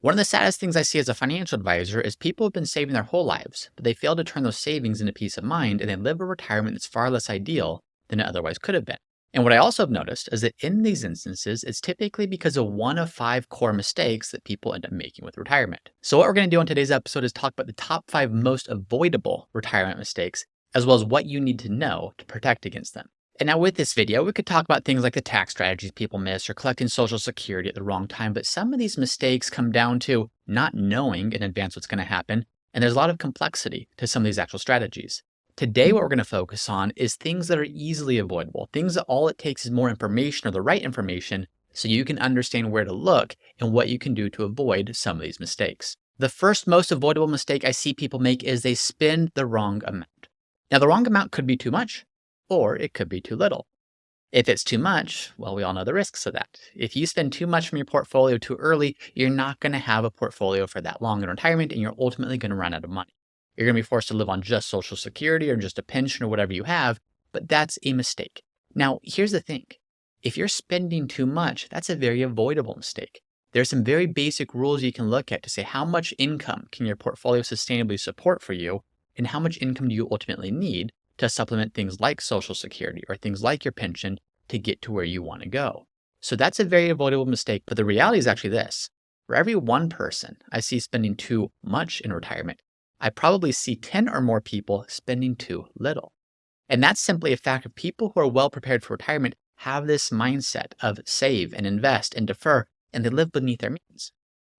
One of the saddest things I see as a financial advisor is people have been saving their whole lives, but they fail to turn those savings into peace of mind and they live a retirement that's far less ideal than it otherwise could have been. And what I also have noticed is that in these instances, it's typically because of one of 5 core mistakes that people end up making with retirement. So what we're going to do in today's episode is talk about the top 5 most avoidable retirement mistakes, as well as what you need to know to protect against them. And now with this video, we could talk about things like the tax strategies people miss or collecting Social Security at the wrong time. But some of these mistakes come down to not knowing in advance what's going to happen. And there's a lot of complexity to some of these actual strategies. Today, what we're going to focus on is things that are easily avoidable, things that all it takes is more information or the right information so you can understand where to look and what you can do to avoid some of these mistakes. The first most avoidable mistake I see people make is they spend the wrong amount. Now, the wrong amount could be too much, or it could be too little. If it's too much, well, we all know the risks of that. If you spend too much from your portfolio too early, you're not going to have a portfolio for that long in retirement, and you're ultimately going to run out of money. You're going to be forced to live on just Social Security or just a pension or whatever you have, but that's a mistake. Now, here's the thing. If you're spending too much, that's a very avoidable mistake. There's some very basic rules you can look at to say how much income can your portfolio sustainably support for you, and how much income do you ultimately need to supplement things like Social Security or things like your pension to get to where you want to go. So that's a very avoidable mistake. But the reality is actually this. For every one person I see spending too much in retirement, I probably see 10 or more people spending too little. And that's simply a fact of people who are well prepared for retirement have this mindset of save and invest and defer, and they live beneath their means.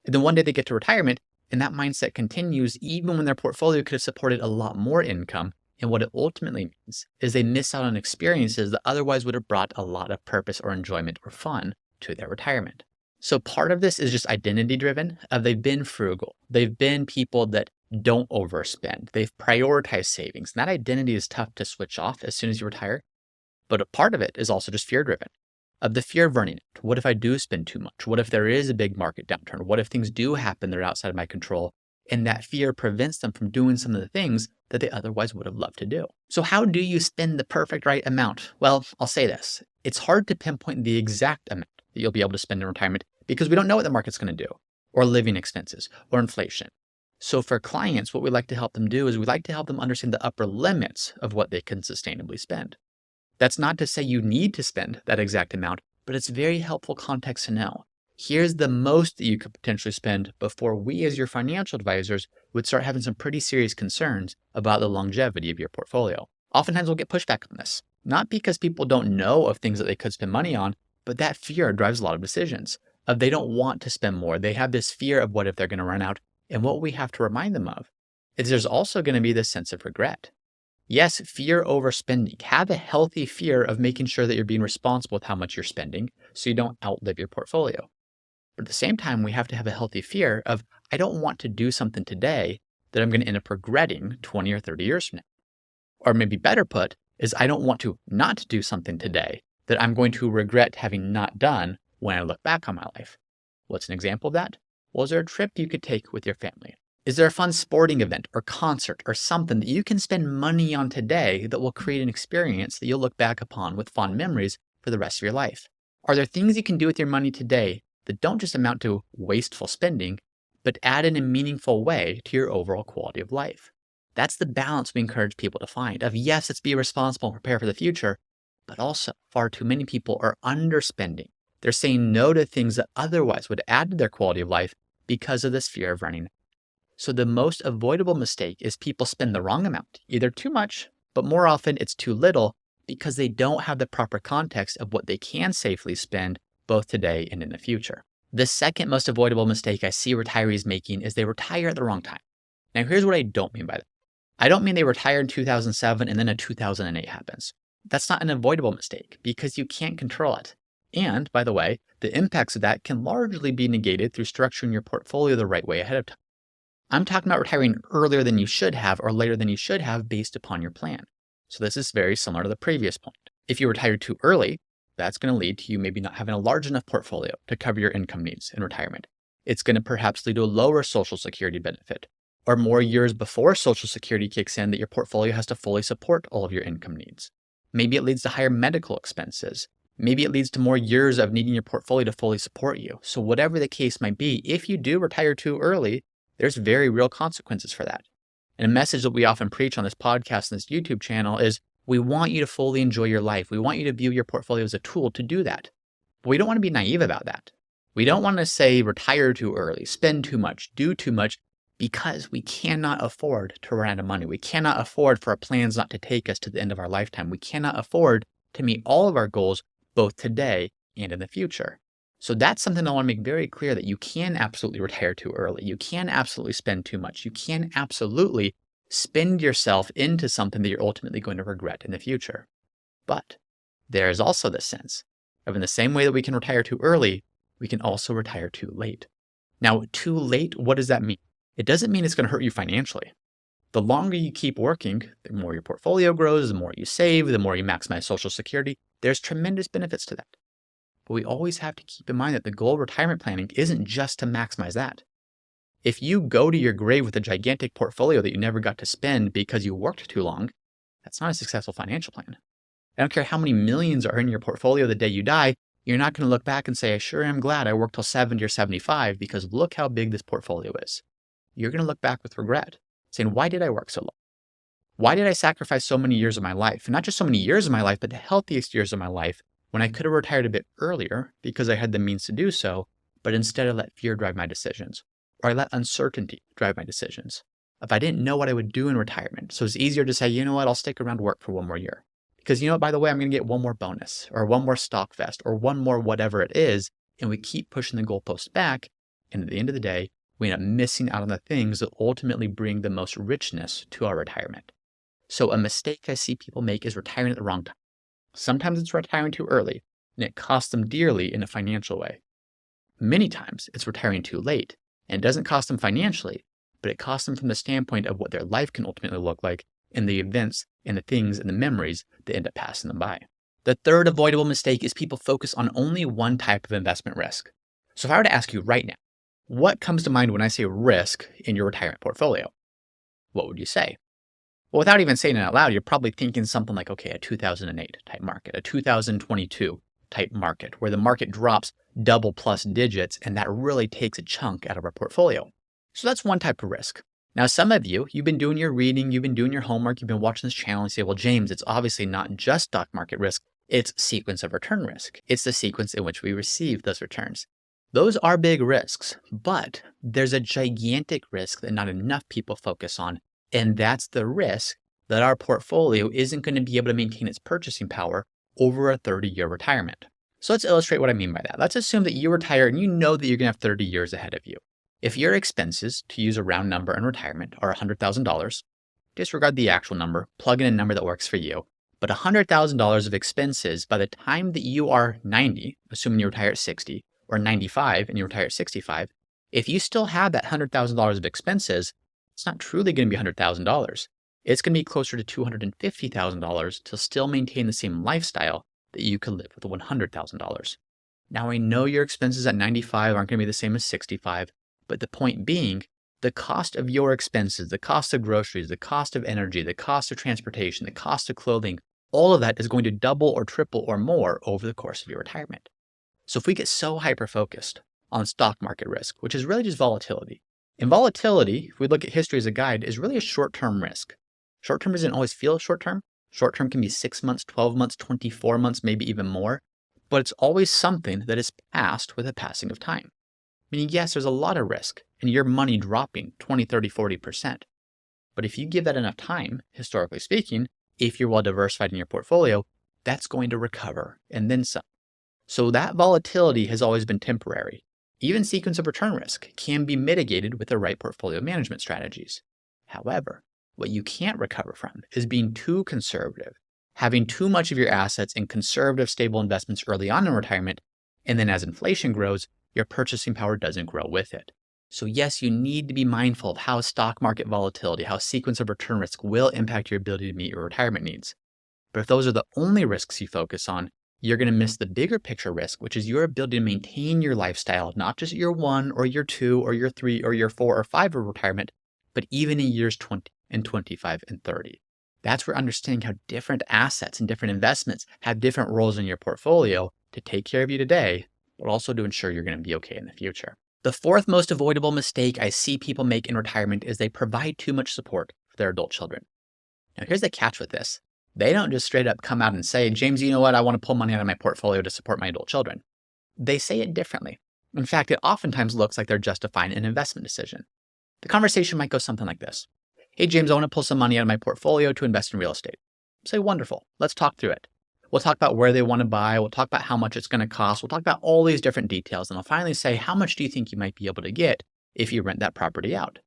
And then one day they get to retirement, and that mindset continues even when their portfolio could have supported a lot more income. And what it ultimately means is they miss out on experiences that otherwise would have brought a lot of purpose or enjoyment or fun to their retirement. So part of this is just identity driven. They've been frugal. They've been people that don't overspend. They've prioritized savings. And that identity is tough to switch off as soon as you retire. But a part of it is also just fear driven. Of the fear of running out. What if I do spend too much? What if there is a big market downturn? What if things do happen that are outside of my control? And that fear prevents them from doing some of the things that they otherwise would have loved to do. So how do you spend the perfect right amount? Well, I'll say this. It's hard to pinpoint the exact amount that you'll be able to spend in retirement because we don't know what the market's going to do, or living expenses, or inflation. So for clients, what we like to help them do is we like to help them understand the upper limits of what they can sustainably spend. That's not to say you need to spend that exact amount, but it's very helpful context to know. Here's the most that you could potentially spend before we as your financial advisors would start having some pretty serious concerns about the longevity of your portfolio. Oftentimes we'll get pushback on this, not because people don't know of things that they could spend money on, but that fear drives a lot of decisions. They don't want to spend more. They have this fear of what if they're going to run out. And what we have to remind them of is there's also going to be this sense of regret. Yes, fear over spending. Have a healthy fear of making sure that you're being responsible with how much you're spending so you don't outlive your portfolio. But at the same time, we have to have a healthy fear of, I don't want to do something today that I'm going to end up regretting 20 or 30 years from now. Or maybe better put, is I don't want to not do something today that I'm going to regret having not done when I look back on my life. What's an example of that? Well, is there a trip you could take with your family? Is there a fun sporting event or concert or something that you can spend money on today that will create an experience that you'll look back upon with fond memories for the rest of your life? Are there things you can do with your money today that don't just amount to wasteful spending, but add in a meaningful way to your overall quality of life? That's the balance we encourage people to find of, yes, let's be responsible and prepare for the future, but also far too many people are underspending. They're saying no to things that otherwise would add to their quality of life because of this fear of running out. So the most avoidable mistake is people spend the wrong amount, either too much, but more often it's too little because they don't have the proper context of what they can safely spend both today and in the future. The second most avoidable mistake I see retirees making is they retire at the wrong time. Now, here's what I don't mean by that. I don't mean they retire in 2007 and then a 2008 happens. That's not an avoidable mistake because you can't control it. And by the way, the impacts of that can largely be negated through structuring your portfolio the right way ahead of time. I'm talking about retiring earlier than you should have or later than you should have based upon your plan. So this is very similar to the previous point. If you retire too early, that's going to lead to you maybe not having a large enough portfolio to cover your income needs in retirement. It's going to perhaps lead to a lower Social Security benefit, or more years before Social Security kicks in that your portfolio has to fully support all of your income needs. Maybe it leads to higher medical expenses, Maybe it leads to more years of needing your portfolio to fully support you. So whatever the case might be, if you do retire too early, there's very real consequences for that. And a message that we often preach on this podcast and this YouTube channel is we want you to fully enjoy your life. We want you to view your portfolio as a tool to do that. But we don't want to be naive about that. We don't want to say retire too early, spend too much, do too much, because we cannot afford to run out of money. We cannot afford for our plans not to take us to the end of our lifetime. We cannot afford to meet all of our goals both today and in the future. So that's something I want to make very clear, that you can absolutely retire too early. You can absolutely spend too much. You can absolutely spend yourself into something that you're ultimately going to regret in the future. But there is also the sense of, in the same way that we can retire too early, we can also retire too late. Now, too late, what does that mean? It doesn't mean it's going to hurt you financially. The longer you keep working, the more your portfolio grows, the more you save, the more you maximize Social Security. There's tremendous benefits to that. But we always have to keep in mind that the goal of retirement planning isn't just to maximize that. If you go to your grave with a gigantic portfolio that you never got to spend because you worked too long, that's not a successful financial plan. I don't care how many millions are in your portfolio the day you die, you're not going to look back and say, I sure am glad I worked till 70 or 75 because look how big this portfolio is. You're going to look back with regret, saying, why did I work so long? Why did I sacrifice so many years of my life? And not just so many years of my life, but the healthiest years of my life, when I could have retired a bit earlier because I had the means to do so, but instead I let fear drive my decisions, or I let uncertainty drive my decisions. If I didn't know what I would do in retirement, so it's easier to say, you know what, I'll stick around to work for one more year. Because you know what, by the way, I'm going to get one more bonus, or one more stock vest, or one more whatever it is, and we keep pushing the goalpost back, and at the end of the day, we end up missing out on the things that ultimately bring the most richness to our retirement. So a mistake I see people make is retiring at the wrong time. Sometimes it's retiring too early, and it costs them dearly in a financial way. Many times it's retiring too late, and it doesn't cost them financially, but it costs them from the standpoint of what their life can ultimately look like and the events and the things and the memories that end up passing them by. The third avoidable mistake is people focus on only one type of investment risk. So if I were to ask you right now, what comes to mind when I say risk in your retirement portfolio? What would you say? Well, without even saying it out loud, you're probably thinking something like, okay, a 2008 type market, a 2022 type market, where the market drops double plus digits, and that really takes a chunk out of our portfolio. So that's one type of risk. Now, some of you, you've been doing your reading, you've been doing your homework, you've been watching this channel, and you say, well, James, it's obviously not just stock market risk, it's sequence of return risk. It's the sequence in which we receive those returns. Those are big risks, but there's a gigantic risk that not enough people focus on, and that's the risk that our portfolio isn't going to be able to maintain its purchasing power over a 30-year retirement. So let's illustrate what I mean by that. Let's assume that you retire and you know that you're going to have 30 years ahead of you. If your expenses, to use a round number in retirement, are $100,000, disregard the actual number, plug in a number that works for you, but $100,000 of expenses by the time that you are 90, assuming you retire at 60, or 95 and you retire at 65, if you still have that $100,000 of expenses, it's not truly going to be $100,000. It's going to be closer to $250,000 to still maintain the same lifestyle that you could live with $100,000. Now, I know your expenses at 95 aren't going to be the same as 65, but the point being, the cost of your expenses, the cost of groceries, the cost of energy, the cost of transportation, the cost of clothing, all of that is going to double or triple or more over the course of your retirement. So if we get so hyper-focused on stock market risk, which is really just volatility, and volatility, if we look at history as a guide, is really a short-term risk. Short-term doesn't always feel short-term. Short-term can be 6 months, 12 months, 24 months, maybe even more, but it's always something that is passed with the passing of time. Meaning, yes, there's a lot of risk and your money dropping 20, 30, 40%. But if you give that enough time, historically speaking, if you're well diversified in your portfolio, that's going to recover and then some. So that volatility has always been temporary. Even sequence of return risk can be mitigated with the right portfolio management strategies. However, what you can't recover from is being too conservative, having too much of your assets in conservative, stable investments early on in retirement, and then as inflation grows, your purchasing power doesn't grow with it. So yes, you need to be mindful of how stock market volatility, how sequence of return risk will impact your ability to meet your retirement needs. But if those are the only risks you focus on, you're going to miss the bigger picture risk, which is your ability to maintain your lifestyle, not just year 1 or year 2 or year 3 or year 4 or 5 of retirement, but even in years 20 and 25 and 30. That's where understanding how different assets and different investments have different roles in your portfolio to take care of you today, but also to ensure you're going to be okay in the future. The fourth most avoidable mistake I see people make in retirement is they provide too much support for their adult children. Now, here's the catch with this. They don't just straight up come out and say, James, you know what? I want to pull money out of my portfolio to support my adult children. They say it differently. In fact, it oftentimes looks like they're justifying an investment decision. The conversation might go something like this. Hey, James, I want to pull some money out of my portfolio to invest in real estate. Say, wonderful. Let's talk through it. We'll talk about where they want to buy. We'll talk about how much it's going to cost. We'll talk about all these different details. And I'll finally say, how much do you think you might be able to get if you rent that property out?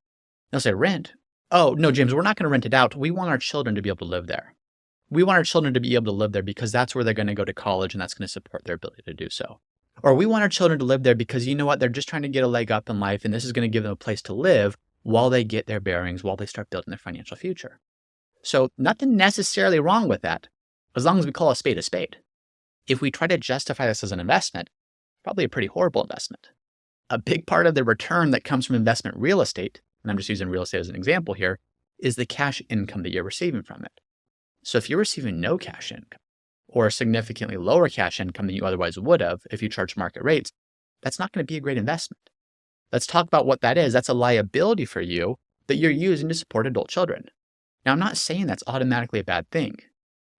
They'll say, rent? Oh, no, James, we're not going to rent it out. We want our children to be able to live there. We want our children to be able to live there because that's where they're going to go to college and that's going to support their ability to do so. Or we want our children to live there because you know what? They're just trying to get a leg up in life and this is going to give them a place to live while they get their bearings, while they start building their financial future. So nothing necessarily wrong with that, as long as we call a spade a spade. If we try to justify this as an investment, probably a pretty horrible investment. A big part of the return that comes from investment real estate, and I'm just using real estate as an example here, is the cash income that you're receiving from it. So if you're receiving no cash income, or a significantly lower cash income than you otherwise would have if you charge market rates, that's not going to be a great investment. Let's talk about what that is. That's a liability for you that you're using to support adult children. Now, I'm not saying that's automatically a bad thing,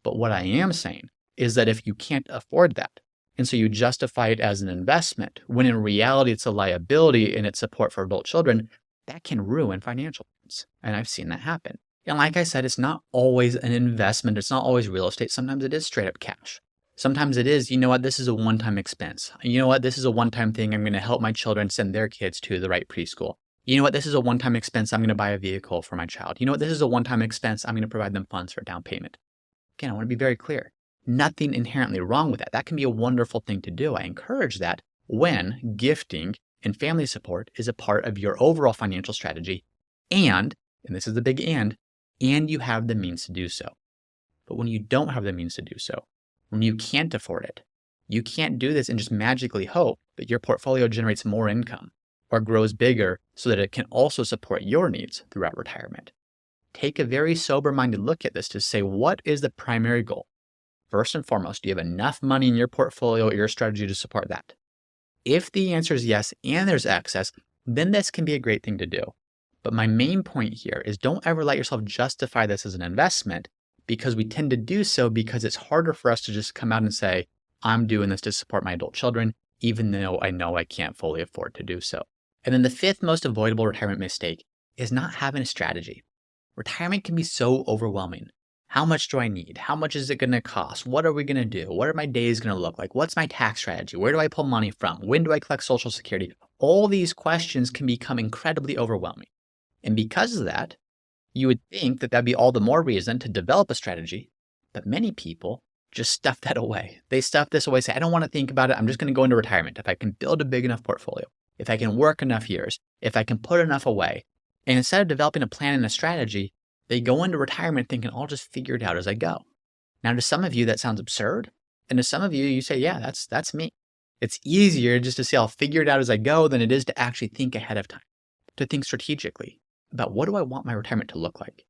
but what I am saying is that if you can't afford that, and so you justify it as an investment, when in reality it's a liability and it's support for adult children, that can ruin financial plans. And I've seen that happen. And like I said, it's not always an investment. It's not always real estate. Sometimes it is straight up cash. Sometimes it is, you know what, this is a one-time expense. You know what, this is a one-time thing. I'm going to help my children send their kids to the right preschool. You know what, this is a one-time expense. I'm going to buy a vehicle for my child. You know what, this is a one-time expense. I'm going to provide them funds for a down payment. Again, I want to be very clear. Nothing inherently wrong with that. That can be a wonderful thing to do. I encourage that when gifting and family support is a part of your overall financial strategy and this is the big and you have the means to do so. But when you don't have the means to do so, when you can't afford it, you can't do this and just magically hope that your portfolio generates more income or grows bigger so that it can also support your needs throughout retirement. Take a very sober-minded look at this to say, what is the primary goal? First and foremost, do you have enough money in your portfolio or your strategy to support that? If the answer is yes and there's excess, then this can be a great thing to do. But my main point here is don't ever let yourself justify this as an investment, because we tend to do so because it's harder for us to just come out and say, I'm doing this to support my adult children, even though I know I can't fully afford to do so. And then the fifth most avoidable retirement mistake is not having a strategy. Retirement can be so overwhelming. How much do I need? How much is it going to cost? What are we going to do? What are my days going to look like? What's my tax strategy? Where do I pull money from? When do I collect Social Security? All these questions can become incredibly overwhelming. And because of that, you would think that that'd be all the more reason to develop a strategy, but many people just stuff that away. They stuff this away, say, I don't want to think about it. I'm just going to go into retirement. If I can build a big enough portfolio, if I can work enough years, if I can put enough away. And instead of developing a plan and a strategy, they go into retirement thinking, I'll just figure it out as I go. Now, to some of you, that sounds absurd. And to some of you, you say, yeah, that's me. It's easier just to say, I'll figure it out as I go than it is to actually think ahead of time, to think strategically about what do I want my retirement to look like?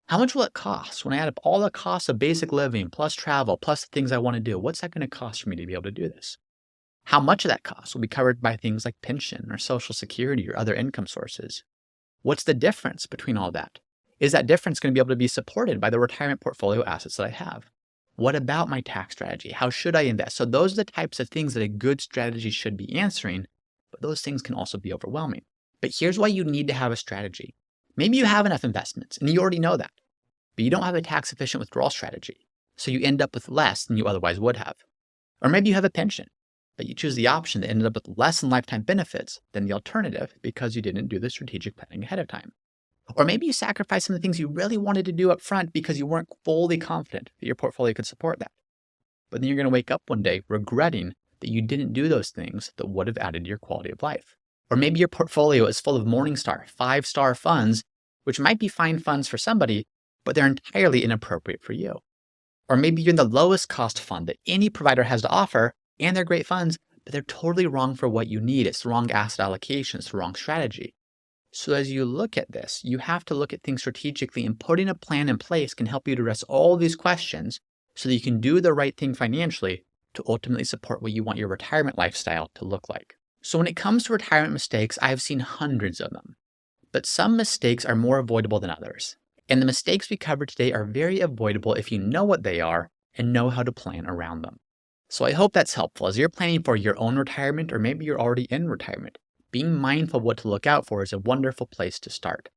How much will it cost when I add up all the costs of basic living, plus travel, plus the things I want to do? What's that going to cost for me to be able to do this? How much of that cost will be covered by things like pension or Social Security or other income sources? What's the difference between all that? Is that difference going to be able to be supported by the retirement portfolio assets that I have? What about my tax strategy? How should I invest? So those are the types of things that a good strategy should be answering, but those things can also be overwhelming. But here's why you need to have a strategy. Maybe you have enough investments and you already know that, but you don't have a tax efficient withdrawal strategy. So you end up with less than you otherwise would have. Or maybe you have a pension, but you choose the option that ended up with less in lifetime benefits than the alternative because you didn't do the strategic planning ahead of time. Or maybe you sacrifice some of the things you really wanted to do up front because you weren't fully confident that your portfolio could support that. But then you're going to wake up one day regretting that you didn't do those things that would have added to your quality of life. Or maybe your portfolio is full of Morningstar 5-star funds, which might be fine funds for somebody, but they're entirely inappropriate for you. Or maybe you're in the lowest cost fund that any provider has to offer, and they're great funds, but they're totally wrong for what you need. It's the wrong asset allocation. It's the wrong strategy. So as you look at this, you have to look at things strategically, and putting a plan in place can help you to address all these questions so that you can do the right thing financially to ultimately support what you want your retirement lifestyle to look like. So when it comes to retirement mistakes, I've seen hundreds of them, but some mistakes are more avoidable than others. And the mistakes we covered today are very avoidable if you know what they are and know how to plan around them. So I hope that's helpful as you're planning for your own retirement, or maybe you're already in retirement. Being mindful of what to look out for is a wonderful place to start.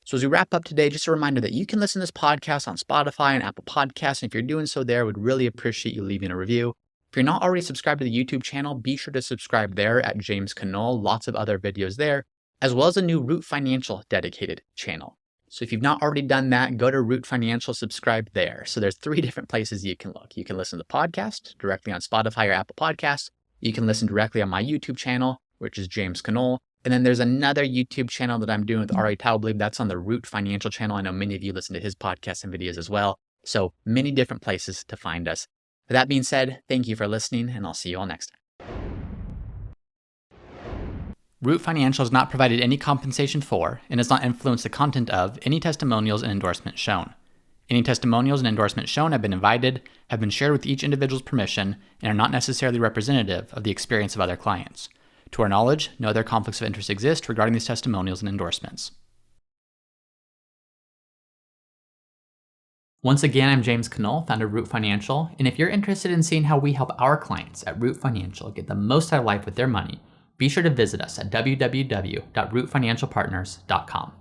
So as we wrap up today, just a reminder that you can listen to this podcast on Spotify and Apple Podcasts. And if you're doing so there, I would really appreciate you leaving a review. If you're not already subscribed to the YouTube channel, be sure to subscribe there at James Knoll. Lots of other videos there, as well as a new Root Financial dedicated channel. So if you've not already done that, go to Root Financial, subscribe there. So there's 3 different places you can look. You can listen to the podcast directly on Spotify or Apple Podcasts. You can listen directly on my YouTube channel, which is James Knoll. And then there's another YouTube channel that I'm doing with Ari Taubli. That's on the Root Financial channel. I know many of you listen to his podcasts and videos as well. So many different places to find us. With that being said, thank you for listening, and I'll see you all next time. Root Financial has not provided any compensation for and does not influence the content of any testimonials and endorsements shown. Any testimonials and endorsements shown have been invited, have been shared with each individual's permission, and are not necessarily representative of the experience of other clients. To our knowledge, no other conflicts of interest exist regarding these testimonials and endorsements. Once again, I'm James Knoll, founder of Root Financial, and if you're interested in seeing how we help our clients at Root Financial get the most out of life with their money, be sure to visit us at www.rootfinancialpartners.com.